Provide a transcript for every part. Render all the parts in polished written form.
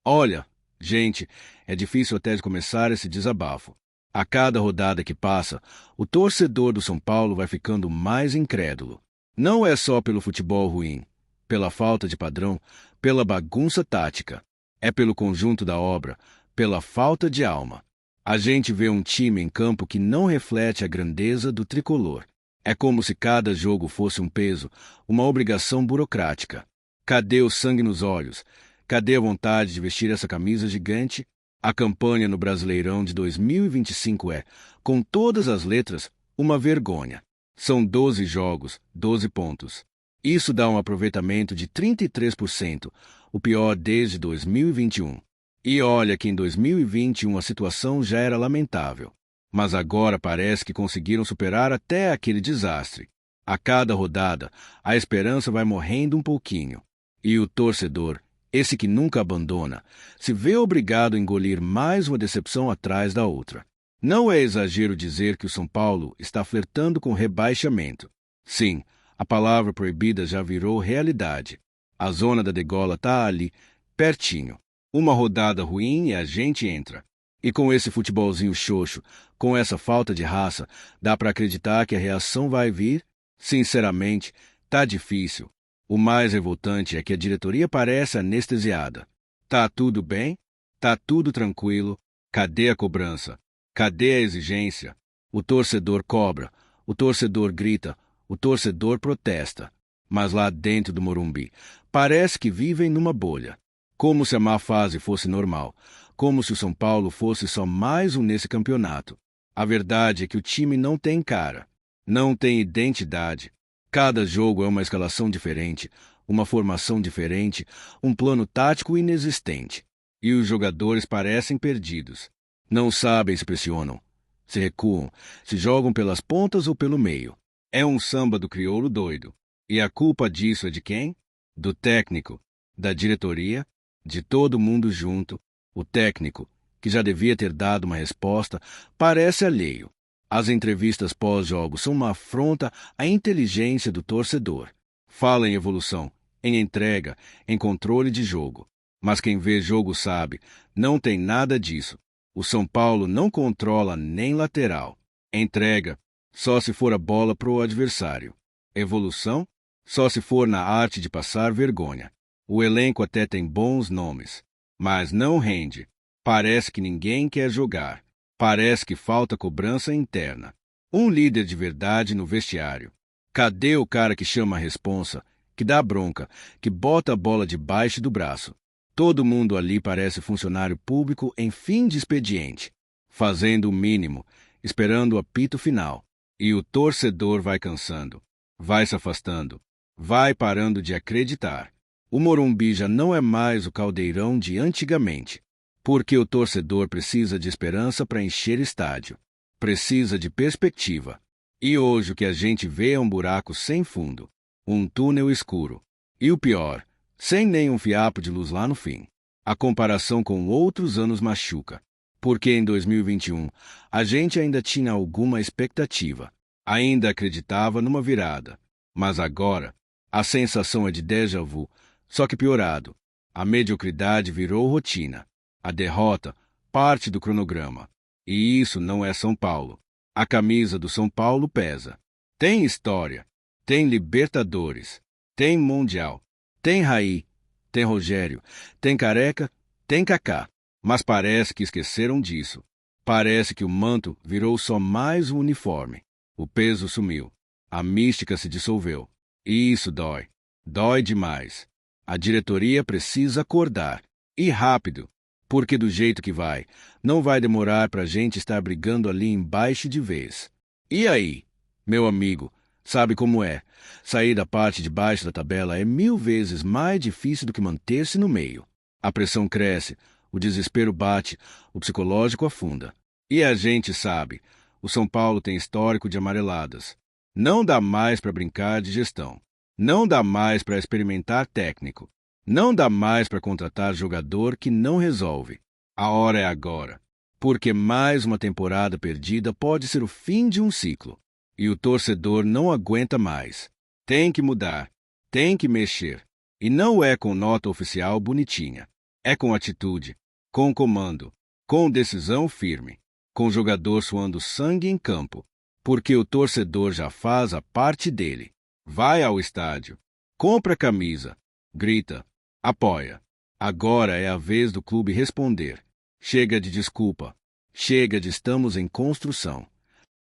Olha, gente, é difícil até de começar esse desabafo. A cada rodada que passa, o torcedor do São Paulo vai ficando mais incrédulo. Não é só pelo futebol ruim, pela falta de padrão, pela bagunça tática. É pelo conjunto da obra, pela falta de alma. A gente vê um time em campo que não reflete a grandeza do tricolor. É como se cada jogo fosse um peso, uma obrigação burocrática. Cadê o sangue nos olhos? Cadê a vontade de vestir essa camisa gigante? A campanha no Brasileirão de 2025 é, com todas as letras, uma vergonha. São 12 jogos, 12 pontos. Isso dá um aproveitamento de 33%, o pior desde 2021. E olha que em 2021 a situação já era lamentável. Mas agora parece que conseguiram superar até aquele desastre. A cada rodada, a esperança vai morrendo um pouquinho. E o torcedor, esse que nunca abandona, se vê obrigado a engolir mais uma decepção atrás da outra. Não é exagero dizer que o São Paulo está flertando com rebaixamento. Sim, a palavra proibida já virou realidade. A zona da degola está ali, pertinho. Uma rodada ruim e a gente entra. E com esse futebolzinho xoxo, com essa falta de raça, dá para acreditar que a reação vai vir? Sinceramente, tá difícil. O mais revoltante é que a diretoria parece anestesiada. Tá tudo bem? Tá tudo tranquilo? Cadê a cobrança? Cadê a exigência? O torcedor cobra, o torcedor grita, o torcedor protesta. Mas lá dentro do Morumbi, parece que vivem numa bolha. Como se a má fase fosse normal, como se o São Paulo fosse só mais um nesse campeonato. A verdade é que o time não tem cara, não tem identidade. Cada jogo é uma escalação diferente, uma formação diferente, um plano tático inexistente. E os jogadores parecem perdidos. Não sabem se pressionam, se recuam, se jogam pelas pontas ou pelo meio. É um samba do crioulo doido. E a culpa disso é de quem? Do técnico, da diretoria, de todo mundo junto. O técnico, que já devia ter dado uma resposta, parece alheio. As entrevistas pós-jogo são uma afronta à inteligência do torcedor. Fala em evolução, em entrega, em controle de jogo. Mas quem vê jogo sabe, não tem nada disso. O São Paulo não controla nem lateral. Entrega, só se for a bola pro adversário. Evolução, só se for na arte de passar vergonha. O elenco até tem bons nomes, mas não rende. Parece que ninguém quer jogar. Parece que falta cobrança interna. Um líder de verdade no vestiário. Cadê o cara que chama a responsa, que dá bronca, que bota a bola debaixo do braço? Todo mundo ali parece funcionário público em fim de expediente, fazendo o mínimo, esperando o apito final. E o torcedor vai cansando, vai se afastando, vai parando de acreditar. O Morumbi já não é mais o caldeirão de antigamente. Porque o torcedor precisa de esperança para encher estádio. Precisa de perspectiva. E hoje o que a gente vê é um buraco sem fundo. Um túnel escuro. E o pior, sem nenhum fiapo de luz lá no fim. A comparação com outros anos machuca. Porque em 2021 a gente ainda tinha alguma expectativa. Ainda acreditava numa virada. Mas agora, a sensação é de déjà vu, só que piorado. A mediocridade virou rotina. A derrota, parte do cronograma. E isso não é São Paulo. A camisa do São Paulo pesa. Tem história, tem Libertadores, tem Mundial, tem Raí, tem Rogério, tem Careca, tem Kaká. Mas parece que esqueceram disso. Parece que o manto virou só mais um uniforme. O peso sumiu. A mística se dissolveu. E isso dói. Dói demais. A diretoria precisa acordar. E rápido. Porque do jeito que vai, não vai demorar para a gente estar brigando ali embaixo de vez. E aí, meu amigo, sabe como é? Sair da parte de baixo da tabela é 1000 vezes mais difícil do que manter-se no meio. A pressão cresce, o desespero bate, o psicológico afunda. E a gente sabe, o São Paulo tem histórico de amareladas. Não dá mais para brincar de gestão. Não dá mais para experimentar técnico. Não dá mais para contratar jogador que não resolve. A hora é agora. Porque mais uma temporada perdida pode ser o fim de um ciclo. E o torcedor não aguenta mais. Tem que mudar. Tem que mexer. E não é com nota oficial bonitinha. É com atitude, com comando, com decisão firme, com o jogador suando sangue em campo, porque o torcedor já faz a parte dele. Vai ao estádio, compra a camisa, grita, apoia. Agora é a vez do clube responder. Chega de desculpa. Chega de estamos em construção.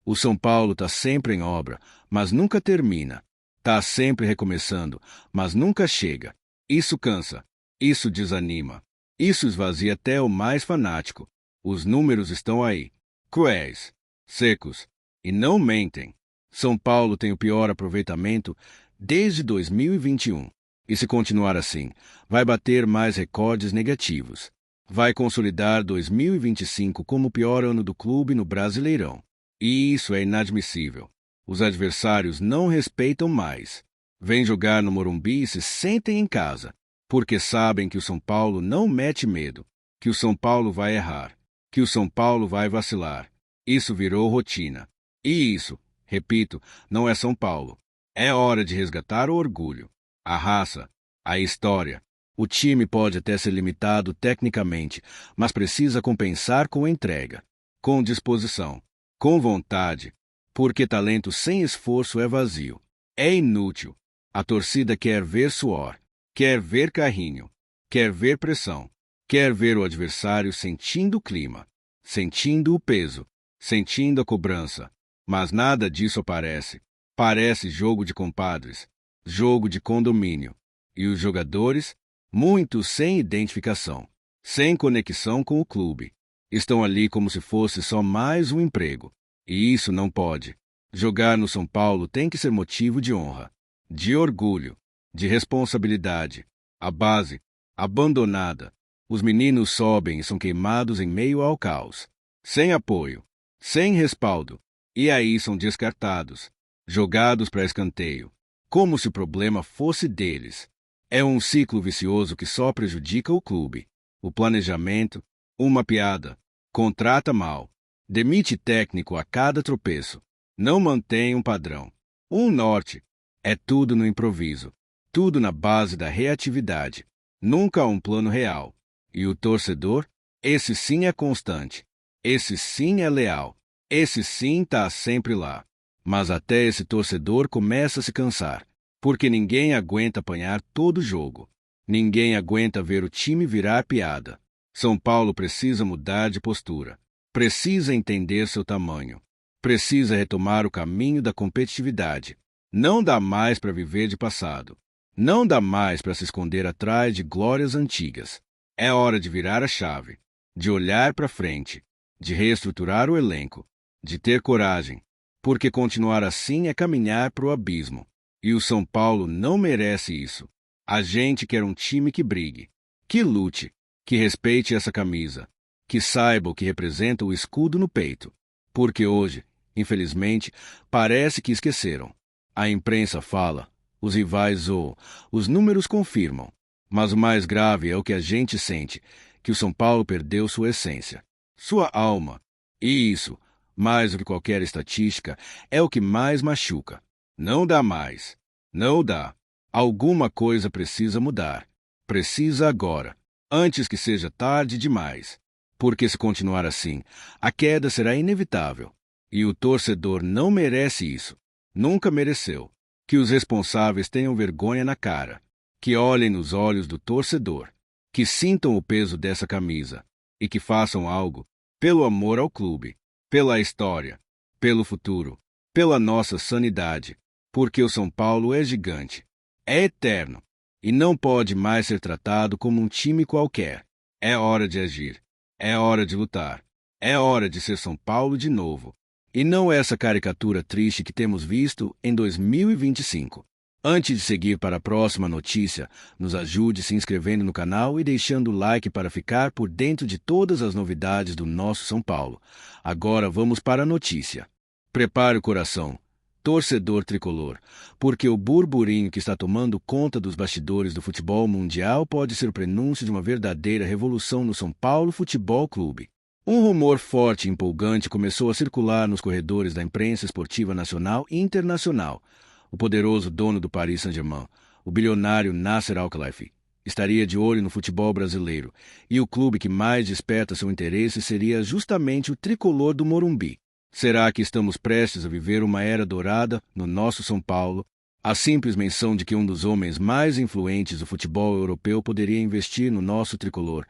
O São Paulo está sempre em obra, mas nunca termina. Está sempre recomeçando, mas nunca chega. Isso cansa. Isso desanima. Isso esvazia até o mais fanático. Os números estão aí, cruéis, secos, e não mentem. São Paulo tem o pior aproveitamento desde 2021. E se continuar assim, vai bater mais recordes negativos. Vai consolidar 2025 como o pior ano do clube no Brasileirão. E isso é inadmissível. Os adversários não respeitam mais. Vêm jogar no Morumbi e se sentem em casa, porque sabem que o São Paulo não mete medo, que o São Paulo vai errar, que o São Paulo vai vacilar. Isso virou rotina. E isso, repito, não é São Paulo. É hora de resgatar o orgulho, a raça, a história. O time pode até ser limitado tecnicamente, mas precisa compensar com entrega, com disposição, com vontade, porque talento sem esforço é vazio, é inútil. A torcida quer ver suor, quer ver carrinho, quer ver pressão, quer ver o adversário sentindo o clima, sentindo o peso, sentindo a cobrança. Mas nada disso aparece. Parece jogo de compadres, jogo de condomínio. E os jogadores, muitos sem identificação, sem conexão com o clube, estão ali como se fosse só mais um emprego. E isso não pode. Jogar no São Paulo tem que ser motivo de honra, de orgulho, de responsabilidade. A base, abandonada. Os meninos sobem e são queimados em meio ao caos. Sem apoio, sem respaldo. E aí são descartados, jogados para escanteio, como se o problema fosse deles. É um ciclo vicioso que só prejudica o clube. O planejamento, uma piada, contrata mal, demite técnico a cada tropeço, não mantém um padrão, um norte. É tudo no improviso, tudo na base da reatividade, nunca um plano real. E o torcedor? Esse sim é constante, esse sim é leal. Esse sim está sempre lá. Mas até esse torcedor começa a se cansar, porque ninguém aguenta apanhar todo jogo. Ninguém aguenta ver o time virar piada. São Paulo precisa mudar de postura. Precisa entender seu tamanho. Precisa retomar o caminho da competitividade. Não dá mais para viver de passado. Não dá mais para se esconder atrás de glórias antigas. É hora de virar a chave, de olhar para frente, de reestruturar o elenco, de ter coragem, porque continuar assim é caminhar para o abismo. E o São Paulo não merece isso. A gente quer um time que brigue, que lute, que respeite essa camisa, que saiba o que representa o escudo no peito. Porque hoje, infelizmente, parece que esqueceram. A imprensa fala, os rivais zoam, os números confirmam. Mas o mais grave é o que a gente sente, que o São Paulo perdeu sua essência, sua alma. E isso, mais do que qualquer estatística, é o que mais machuca. Não dá mais. Não dá. Alguma coisa precisa mudar. Precisa agora, antes que seja tarde demais. Porque se continuar assim, a queda será inevitável. E o torcedor não merece isso. Nunca mereceu. Que os responsáveis tenham vergonha na cara. Que olhem nos olhos do torcedor. Que sintam o peso dessa camisa. E que façam algo pelo amor ao clube, pela história, pelo futuro, pela nossa sanidade, porque o São Paulo é gigante, é eterno, e não pode mais ser tratado como um time qualquer. É hora de agir, é hora de lutar, é hora de ser São Paulo de novo, e não essa caricatura triste que temos visto em 2025. Antes de seguir para a próxima notícia, nos ajude se inscrevendo no canal e deixando o like para ficar por dentro de todas as novidades do nosso São Paulo. Agora vamos para a notícia. Prepare o coração, torcedor tricolor, porque o burburinho que está tomando conta dos bastidores do futebol mundial pode ser o prenúncio de uma verdadeira revolução no São Paulo Futebol Clube. Um rumor forte e empolgante começou a circular nos corredores da imprensa esportiva nacional e internacional. O poderoso dono do Paris Saint-Germain, o bilionário Nasser Al-Khelaifi, estaria de olho no futebol brasileiro, e o clube que mais desperta seu interesse seria justamente o tricolor do Morumbi. Será que estamos prestes a viver uma era dourada no nosso São Paulo? A simples menção de que um dos homens mais influentes do futebol europeu poderia investir no nosso tricolor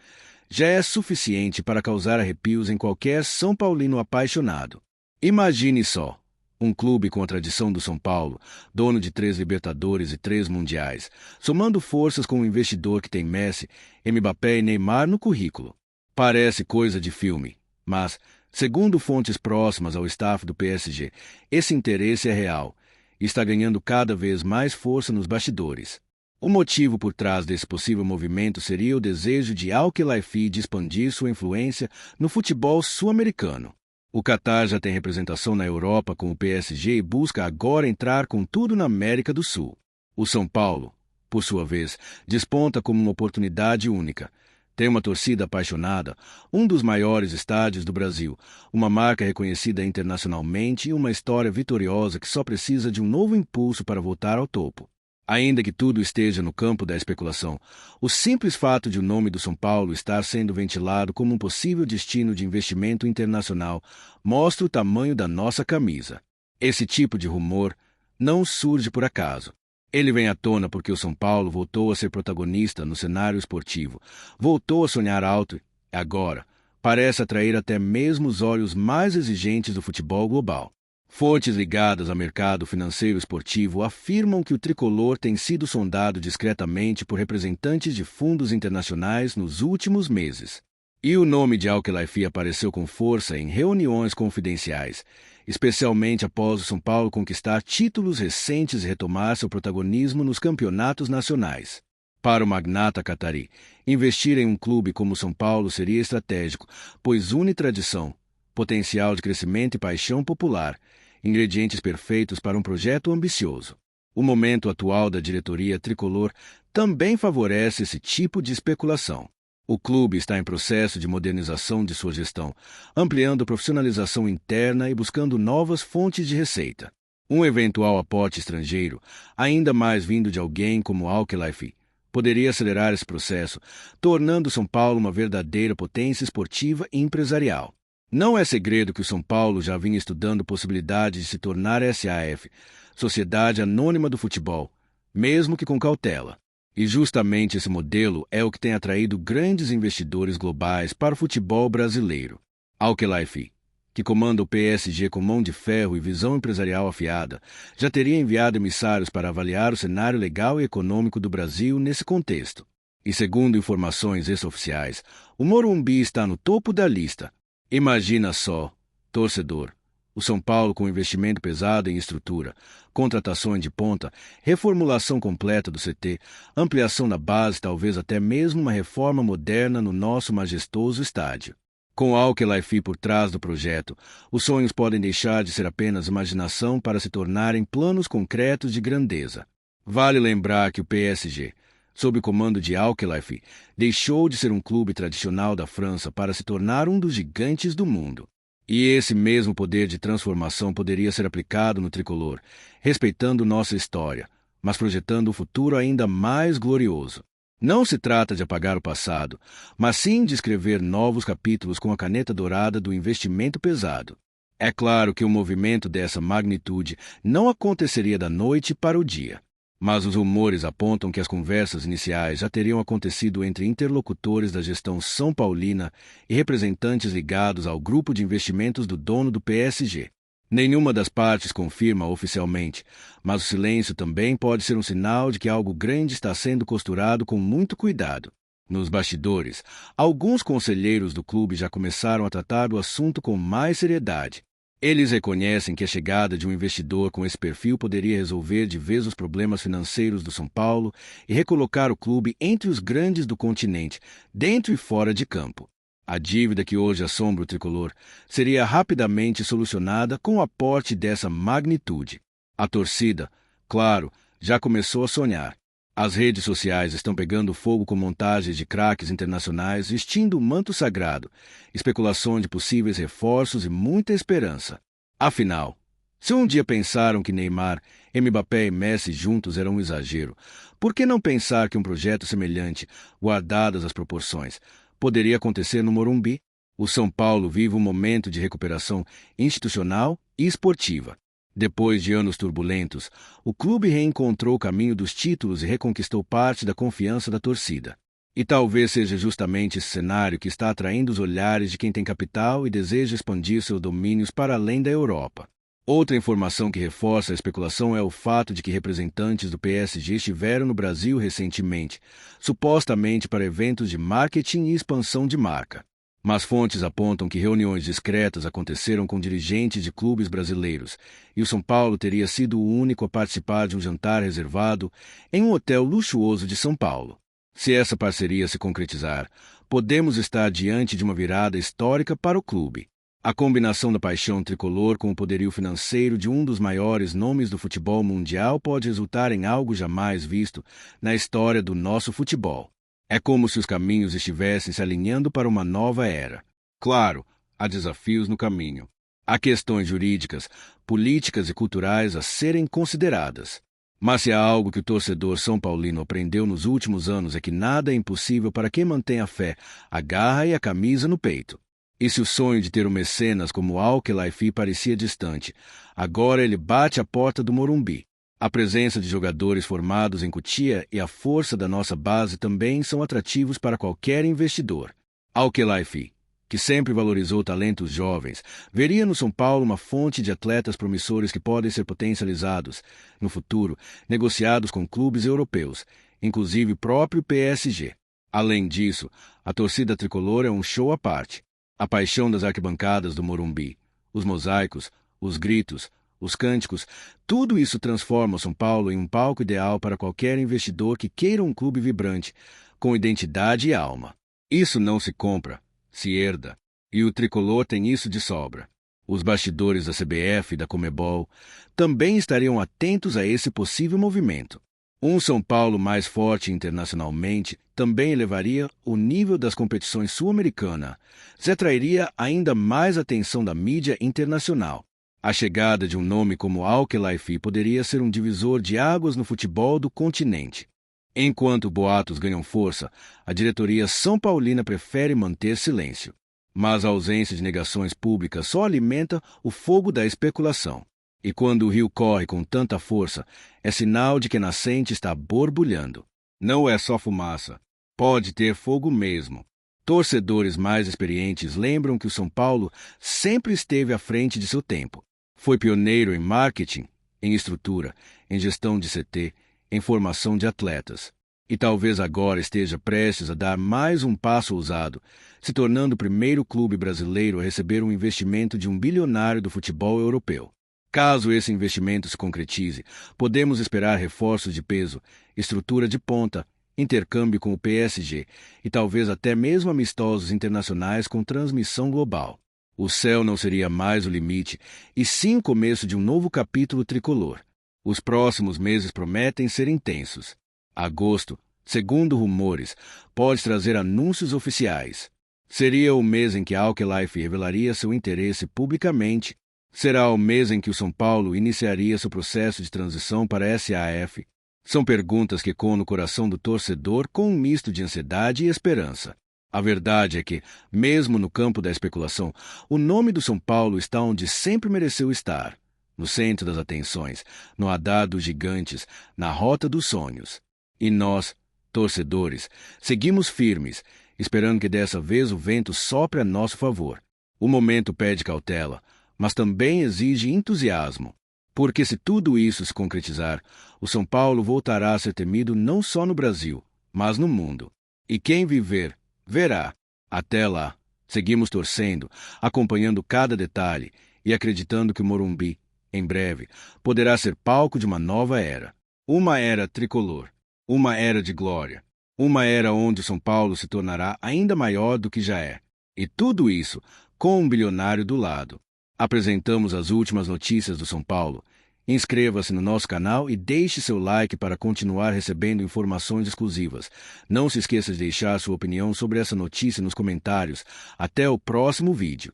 já é suficiente para causar arrepios em qualquer São Paulino apaixonado. Imagine só, um clube com a tradição do São Paulo, dono de 3 Libertadores e 3 Mundiais, somando forças com um investidor que tem Messi, Mbappé e Neymar no currículo. Parece coisa de filme, mas, segundo fontes próximas ao staff do PSG, esse interesse é real e está ganhando cada vez mais força nos bastidores. O motivo por trás desse possível movimento seria o desejo de Al-Khelaifi de expandir sua influência no futebol sul-americano. O Catar já tem representação na Europa com o PSG e busca agora entrar com tudo na América do Sul. O São Paulo, por sua vez, desponta como uma oportunidade única. Tem uma torcida apaixonada, um dos maiores estádios do Brasil, uma marca reconhecida internacionalmente e uma história vitoriosa que só precisa de um novo impulso para voltar ao topo. Ainda que tudo esteja no campo da especulação, o simples fato de o nome do São Paulo estar sendo ventilado como um possível destino de investimento internacional mostra o tamanho da nossa camisa. Esse tipo de rumor não surge por acaso. Ele vem à tona porque o São Paulo voltou a ser protagonista no cenário esportivo, voltou a sonhar alto e, agora, parece atrair até mesmo os olhos mais exigentes do futebol global. Fontes ligadas ao mercado financeiro esportivo afirmam que o tricolor tem sido sondado discretamente por representantes de fundos internacionais nos últimos meses. E o nome de Al-Khelaifi apareceu com força em reuniões confidenciais, especialmente após o São Paulo conquistar títulos recentes e retomar seu protagonismo nos campeonatos nacionais. Para o magnata catari, investir em um clube como o São Paulo seria estratégico, pois une tradição, potencial de crescimento e paixão popular, ingredientes perfeitos para um projeto ambicioso. O momento atual da diretoria tricolor também favorece esse tipo de especulação. O clube está em processo de modernização de sua gestão, ampliando a profissionalização interna e buscando novas fontes de receita. Um eventual aporte estrangeiro, ainda mais vindo de alguém como Al-Khelaifi, poderia acelerar esse processo, tornando São Paulo uma verdadeira potência esportiva e empresarial. Não é segredo que o São Paulo já vinha estudando a possibilidade de se tornar SAF, Sociedade Anônima do Futebol, mesmo que com cautela. E justamente esse modelo é o que tem atraído grandes investidores globais para o futebol brasileiro. Al-Khelaifi, que comanda o PSG com mão de ferro e visão empresarial afiada, já teria enviado emissários para avaliar o cenário legal e econômico do Brasil nesse contexto. E segundo informações extraoficiais, o Morumbi está no topo da lista. Imagina só, torcedor, o São Paulo com investimento pesado em estrutura, contratações de ponta, reformulação completa do CT, ampliação da base, talvez até mesmo uma reforma moderna no nosso majestoso estádio. Com Al-Khelaifi por trás do projeto, os sonhos podem deixar de ser apenas imaginação para se tornarem planos concretos de grandeza. Vale lembrar que o PSG, sob o comando de Al-Khelaifi, deixou de ser um clube tradicional da França para se tornar um dos gigantes do mundo. E esse mesmo poder de transformação poderia ser aplicado no tricolor, respeitando nossa história, mas projetando um futuro ainda mais glorioso. Não se trata de apagar o passado, mas sim de escrever novos capítulos com a caneta dourada do investimento pesado. É claro que um movimento dessa magnitude não aconteceria da noite para o dia. Mas os rumores apontam que as conversas iniciais já teriam acontecido entre interlocutores da gestão são paulina e representantes ligados ao grupo de investimentos do dono do PSG. Nenhuma das partes confirma oficialmente, mas o silêncio também pode ser um sinal de que algo grande está sendo costurado com muito cuidado. Nos bastidores, alguns conselheiros do clube já começaram a tratar do assunto com mais seriedade. Eles reconhecem que a chegada de um investidor com esse perfil poderia resolver de vez os problemas financeiros do São Paulo e recolocar o clube entre os grandes do continente, dentro e fora de campo. A dívida que hoje assombra o tricolor seria rapidamente solucionada com o aporte dessa magnitude. A torcida, claro, já começou a sonhar. As redes sociais estão pegando fogo com montagens de craques internacionais vestindo o manto sagrado, especulação de possíveis reforços e muita esperança. Afinal, Se um dia pensaram que Neymar, Mbappé e Messi juntos era um exagero, por que não pensar que um projeto semelhante, guardadas as proporções, poderia acontecer no Morumbi? O São Paulo vive um momento de recuperação institucional e esportiva. Depois de anos turbulentos, o clube reencontrou o caminho dos títulos e reconquistou parte da confiança da torcida. E talvez seja justamente esse cenário que está atraindo os olhares de quem tem capital e deseja expandir seus domínios para além da Europa. Outra informação que reforça a especulação é o fato de que representantes do PSG estiveram no Brasil recentemente, supostamente para eventos de marketing e expansão de marca. Mas fontes apontam que reuniões discretas aconteceram com dirigentes de clubes brasileiros, e o São Paulo teria sido o único a participar de um jantar reservado em um hotel luxuoso de São Paulo. Se essa parceria se concretizar, podemos estar diante de uma virada histórica para o clube. A combinação da paixão tricolor com o poderio financeiro de um dos maiores nomes do futebol mundial pode resultar em algo jamais visto na história do nosso futebol. É como se os caminhos estivessem se alinhando para uma nova era. Claro, há desafios no caminho. Há questões jurídicas, políticas e culturais a serem consideradas. Mas se há algo que o torcedor são paulino aprendeu nos últimos anos é que nada é impossível para quem mantém a fé, a garra e a camisa no peito. E se o sonho de ter um mecenas como Al-Khelaifi parecia distante, agora ele bate à porta do Morumbi. A presença de jogadores formados em Cotia e a força da nossa base também são atrativos para qualquer investidor. Al-Khelaifi, que sempre valorizou talentos jovens, veria no São Paulo uma fonte de atletas promissores que podem ser potencializados, no futuro, negociados com clubes europeus, inclusive próprio PSG. Além disso, a torcida tricolor é um show à parte. A paixão das arquibancadas do Morumbi, os mosaicos, os gritos, os cânticos, tudo isso transforma o São Paulo em um palco ideal para qualquer investidor que queira um clube vibrante, com identidade e alma. Isso não se compra, se herda, e o tricolor tem isso de sobra. Os bastidores da CBF e da Conmebol também estariam atentos a esse possível movimento. Um São Paulo mais forte internacionalmente também elevaria o nível das competições sul-americanas, se atrairia ainda mais atenção da mídia internacional. A chegada de um nome como Al-Khelaifi poderia ser um divisor de águas no futebol do continente. Enquanto boatos ganham força, a diretoria são paulina prefere manter silêncio. Mas a ausência de negações públicas só alimenta o fogo da especulação. E quando o rio corre com tanta força, é sinal de que a nascente está borbulhando. Não é só fumaça. Pode ter fogo mesmo. Torcedores mais experientes lembram que o São Paulo sempre esteve à frente de seu tempo. Foi pioneiro em marketing, em estrutura, em gestão de CT, em formação de atletas. E talvez agora esteja prestes a dar mais um passo ousado, se tornando o primeiro clube brasileiro a receber um investimento de um bilionário do futebol europeu. Caso esse investimento se concretize, podemos esperar reforços de peso, estrutura de ponta, intercâmbio com o PSG e talvez até mesmo amistosos internacionais com transmissão global. O céu não seria mais o limite, e sim o começo de um novo capítulo tricolor. Os próximos meses prometem ser intensos. Agosto, segundo rumores, pode trazer anúncios oficiais. Seria o mês em que Al-Khelaifi revelaria seu interesse publicamente. Será o mês em que o São Paulo iniciaria seu processo de transição para a SAF? São perguntas que ecoam no coração do torcedor com um misto de ansiedade e esperança. A verdade é que, mesmo no campo da especulação, o nome do São Paulo está onde sempre mereceu estar, no centro das atenções, no radar dos gigantes, na rota dos sonhos. E nós, torcedores, seguimos firmes, esperando que dessa vez o vento sopre a nosso favor. O momento pede cautela, mas também exige entusiasmo, porque se tudo isso se concretizar, o São Paulo voltará a ser temido não só no Brasil, mas no mundo. E quem viver, verá. Até lá, seguimos torcendo, acompanhando cada detalhe e acreditando que o Morumbi, em breve, poderá ser palco de uma nova era. Uma era tricolor, uma era de glória, uma era onde o São Paulo se tornará ainda maior do que já é. E tudo isso com um bilionário do lado. Apresentamos as últimas notícias do São Paulo. Inscreva-se no nosso canal e deixe seu like para continuar recebendo informações exclusivas. Não se esqueça de deixar sua opinião sobre essa notícia nos comentários. Até o próximo vídeo.